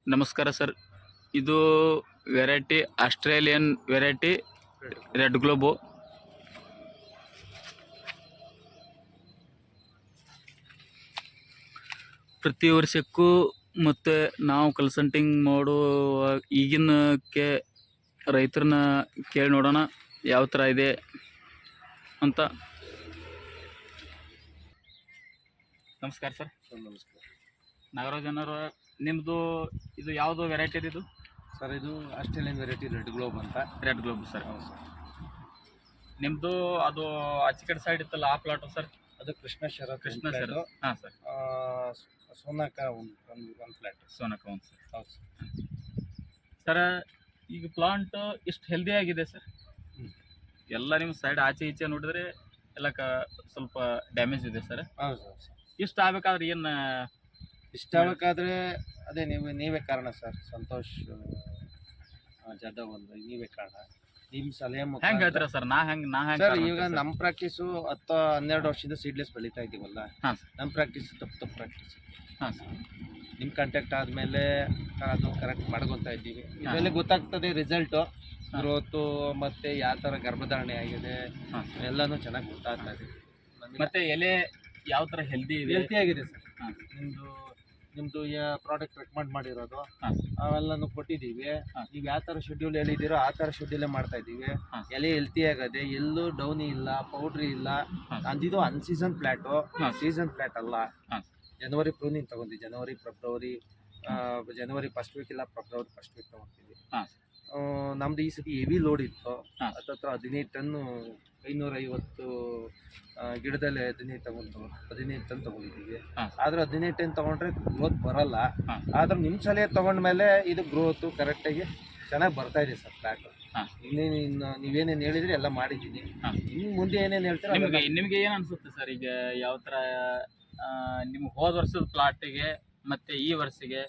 ನಮಸ್ಕಾರ ಸರ್. ಇದು variety Australian variety red ಗ್ಲೋಬು. ಪ್ರತಿ ವರ್ಷಕ್ಕೂ ಮತ್ತು ನಾವು ಕನ್ಸಲ್ಟಿಂಗ್ ಮಾಡುವ ಈಗಿನಕ್ಕೆ ರೈತರನ್ನ ಕೇಳಿ ನೋಡೋಣ ಯಾವ ಥರ ಇದೆ ಅಂತ. ನಮಸ್ಕಾರ ಸರ್. ನಮಸ್ಕಾರ. ನಾಗರಾಜನವರು, ನಿಮ್ಮದು ಇದು ಯಾವುದು ವೆರೈಟಿ ಇದು? ಸರ್, ಇದು ಆಸ್ಟ್ರೇಲಿಯನ್ ವೆರೈಟಿ ರೆಡ್ ಗ್ಲೋಬ್ ಅಂತ. Red globe sir. ಹೌದು ಸರ್. ನಿಮ್ಮದು ಅದು ಆಚೆ ಕಡೆ ಸೈಡ್ ಇತ್ತಲ್ಲ ಆ ಪ್ಲಾಟು ಸರ್? ಅದು ಕೃಷ್ಣ ಶರತ್. ಹಾಂ ಸರ್. ಸೋನಾಕ ಒಂದು ಫ್ಲಾಟ್. ಸೋನಾಕ ಒಂದು ಸರ್. ಹೌದು ಸರ್. ಸರ್, ಈಗ ಪ್ಲಾಂಟ್ ಇಷ್ಟು ಹೆಲ್ದಿ ಆಗಿದೆ ಸರ್. ಎಲ್ಲ ನಿಮ್ಮ ಸೈಡ್ ಆಚೆ ಈಚೆ ನೋಡಿದ್ರೆ ಎಲ್ಲ ಸ್ವಲ್ಪ ಡ್ಯಾಮೇಜ್ ಇದೆ ಸರ್. ಹೌದು ಸರ್. ಇಷ್ಟು ಆಗ್ಬೇಕಾದ್ರೆ ಏನು ಇಷ್ಟ ಆಗಬೇಕಾದ್ರೆ ಅದೇ ನೀವೇ ಕಾರಣ ಸರ್. ಸಂತೋಷ್ ಜಾಧವ್ ಒಂದು ನೀವೇ ಕಾರಣ. ನಿಮ್ಮ ಸಲಹೆ ಹೆಂಗೆ ಹೇಳ್ತೀರಾ ಸರ್? ನಾ ಹೆಂಗೆ ಸರ್, ಈಗ ನಮ್ಮ ಪ್ರಾಕ್ಟೀಸು 10-12 ವರ್ಷದಿಂದ ಸೀಡ್ಲೆಸ್ ಬೆಳೀತಾ ಇದ್ದೀವಲ್ಲ. ಹಾಂ ಸರ್. ನಮ್ಮ ಪ್ರಾಕ್ಟೀಸು ತಪ್ಪು ಪ್ರಾಕ್ಟೀಸ್. ಹಾಂ ಸರ್. ನಿಮ್ಮ ಕಾಂಟ್ಯಾಕ್ಟ್ ಆದಮೇಲೆ ಅದು ಕರೆಕ್ಟ್ ಮಾಡ್ಕೊತಾ ಇದ್ದೀವಿ. ಇದರಲ್ಲಿ ಗೊತ್ತಾಗ್ತದೆ ರಿಸಲ್ಟು, ಗ್ರೋತು ಮತ್ತು ಯಾವ ಥರ ಗರ್ಭಧಾರಣೆ ಆಗಿದೆ ಎಲ್ಲನೂ ಚೆನ್ನಾಗಿ ಗೊತ್ತಾಗ್ತಾ ಇದೆ. ಮತ್ತು ಎಲೆ ಯಾವ ಥರ ಹೆಲ್ದಿ ಆಗಿದೆ ಸರ್. ನಿಮ್ಮದು ಪ್ರಾಡಕ್ಟ್ ರೆಕಮೆಂಡ್ ಮಾಡಿರೋದು ಅವೆಲ್ಲನೂ ಕೊಟ್ಟಿದ್ದೀವಿ. ನೀವು ಯಾವ ಥರ ಶೆಡ್ಯೂಲ್ ಹೇಳಿದ್ದೀರೋ ಆ ಥರ ಶೆಡ್ಯೂಲೇ ಮಾಡ್ತಾ ಇದ್ದೀವಿ. ಎಲೆ ಹೆಲ್ತಿ ಆಗದೆ, ಎಲ್ಲೂ ಡೌನಿ ಇಲ್ಲ, ಪೌಡ್ರಿ ಇಲ್ಲ. ಅಂದಿದ್ದು ಅನ್ಸೀಸನ್ ಪ್ಲ್ಯಾಟು, ಸೀಸನ್ ಪ್ಲ್ಯಾಟ್ ಅಲ್ಲ. ಜನವರಿ ಪ್ರೂನಿಂಗ್ ತೊಗೊಂಡಿವಿ. ಜನವರಿ ಫಸ್ಟ್ ವೀಕ್ ಇಲ್ಲ, ಫೆಬ್ರವರಿ ಫಸ್ಟ್ ವೀಕ್ ತೊಗೊತೀವಿ. ನಮ್ದು ಈ ಸತಿ ಹೆವಿ ಲೋಡ್ ಇತ್ತು. ಹತ್ತತ್ರ 15 ಟನ್ನು, 550 ಗಿಡದಲ್ಲಿ 15 ಟನ್ ತೊಗೊಂಡಿದ್ದೀವಿ. ಆದ್ರೆ 15 ಟನ್ ತೊಗೊಂಡ್ರೆ ಗ್ರೋತ್ ಬರಲ್ಲ. ಆದ್ರೆ ನಿಮ್ಮ ಸಲಹೆ ತೊಗೊಂಡ್ಮೇಲೆ ಇದು ಗ್ರೋತು ಕರೆಕ್ಟಾಗಿ ಚೆನ್ನಾಗಿ ಬರ್ತಾ ಇದೆ ಸರ್ ಪ್ಲ್ಯಾಟು. ನೀವೇನೇನು ಹೇಳಿದ್ರಿ ಎಲ್ಲ ಮಾಡಿದ್ದೀನಿ. ಇನ್ನು ಮುಂದೆ ಏನೇನು ಹೇಳ್ತೀರಾ ನಿಮಗೆ ಏನು ಅನಿಸುತ್ತೆ ಸರ್? ಈಗ ಯಾವ ಥರ ನಿಮ್ಗೆ ಹೋದ ವರ್ಷದ ಪ್ಲಾಟಿಗೆ ಮತ್ತು ಈ ವರ್ಷಕ್ಕೆ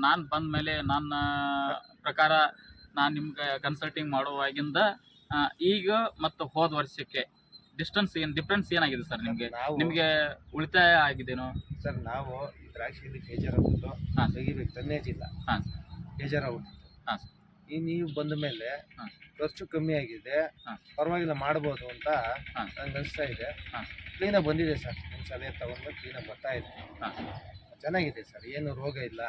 ನಾನು ಬಂದ ಮೇಲೆ ನನ್ನ ಪ್ರಕಾರ ನಾನು ನಿಮ್ಗೆ ಕನ್ಸಲ್ಟಿಂಗ್ ಮಾಡುವಾಗಿಂದ ಈಗ ಮತ್ತು ಹೋದ ವರ್ಷಕ್ಕೆ ಡಿಫ್ರೆನ್ಸ್ ಏನಾಗಿದೆ ಸರ್? ನಿಮಗೆ ಉಳಿತಾಯ ಆಗಿದೆನೋ ಸರ್? ನಾವು ದ್ರಾಕ್ಷಿಯಲ್ಲಿ ಬೇಜಾರಾಗ್ಬಿಟ್ಟು ತೆಗಿಬೇಕು, ಟನ್ನೇಜ್ ಇಲ್ಲ. ಹಾಂ. ಬೇಜಾರಾಗ್ಬಿಟ್ಟಿತ್ತು. ಹಾಂ. ಈ ನೀವು ಬಂದ ಮೇಲೆ ಖರ್ಚು ಕಮ್ಮಿ ಆಗಿದೆ, ಪರವಾಗಿಲ್ಲ ಮಾಡ್ಬೋದು ಅಂತ ನಂಗೆ ಅನಿಸ್ತಾ ಇದೆ. ಕ್ಲೀನಾಗಿ ಬಂದಿದೆ ಸರ್. ನಿಮ್ಮ ಸಲಹೆ ತೊಗೊಂಡು ಕ್ಲೀನಾಗಿ ಬರ್ತಾ ಇದೆ. ಚೆನ್ನಾಗಿದೆ ಸರ್. ಏನು ರೋಗ ಇಲ್ಲ.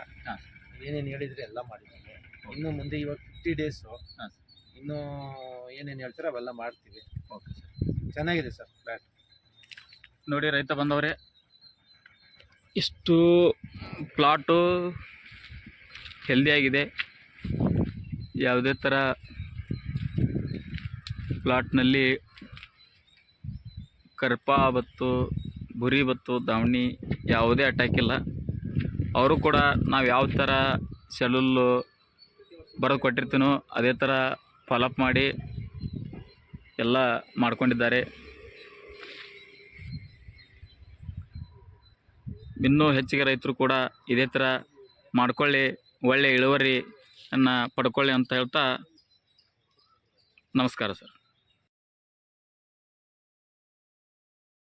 ಏನೇನು ಹೇಳಿದರೆ ಎಲ್ಲ ಮಾಡಿದ್ದೀನಿ. ಇನ್ನು ಮುಂದೆ ಇವಾಗ 50 ಡೇಸು ಇನ್ನೂ ಏನೇನು ಹೇಳ್ತೀರೋ ಅವೆಲ್ಲ ಮಾಡ್ತೀವಿ. Okay sir. ಚೆನ್ನಾಗಿದೆ ಸರ್ ಫ್ಲ್ಯಾಟ್. ನೋಡಿ ರೈತ ಬಂದವರೇ, ಇಷ್ಟು ಪ್ಲಾಟು ಹೆಲ್ದಿಯಾಗಿದೆ. ಯಾವುದೇ ಥರ ಪ್ಲಾಟ್ನಲ್ಲಿ ಕರ್ಪ ಬತ್ತು, ಬುರಿ ಬತ್ತು, ದಾವಣಿ ಯಾವುದೇ ಅಟ್ಯಾಕ್ ಇಲ್ಲ. ಅವರು ಕೂಡ ನಾವು ಯಾವ ಥರ ಶೆಡ್ಯೂಲು ಬರೆದು ಕೊಟ್ಟಿರ್ತೀನೋ ಅದೇ ಥರ ಫಾಲೋಅಪ್ ಮಾಡಿ ಎಲ್ಲ ಮಾಡ್ಕೊಂಡಿದ್ದಾರೆ. ಇನ್ನೂ ಹೆಚ್ಚಿಗೆ ರೈತರು ಕೂಡ ಇದೇ ಥರ ಮಾಡ್ಕೊಳ್ಳಿ, ಒಳ್ಳೆಯ ಇಳುವರಿಯನ್ನು ಪಡ್ಕೊಳ್ಳಿ ಅಂತ ಹೇಳ್ತಾ ನಮಸ್ಕಾರ ಸರ್.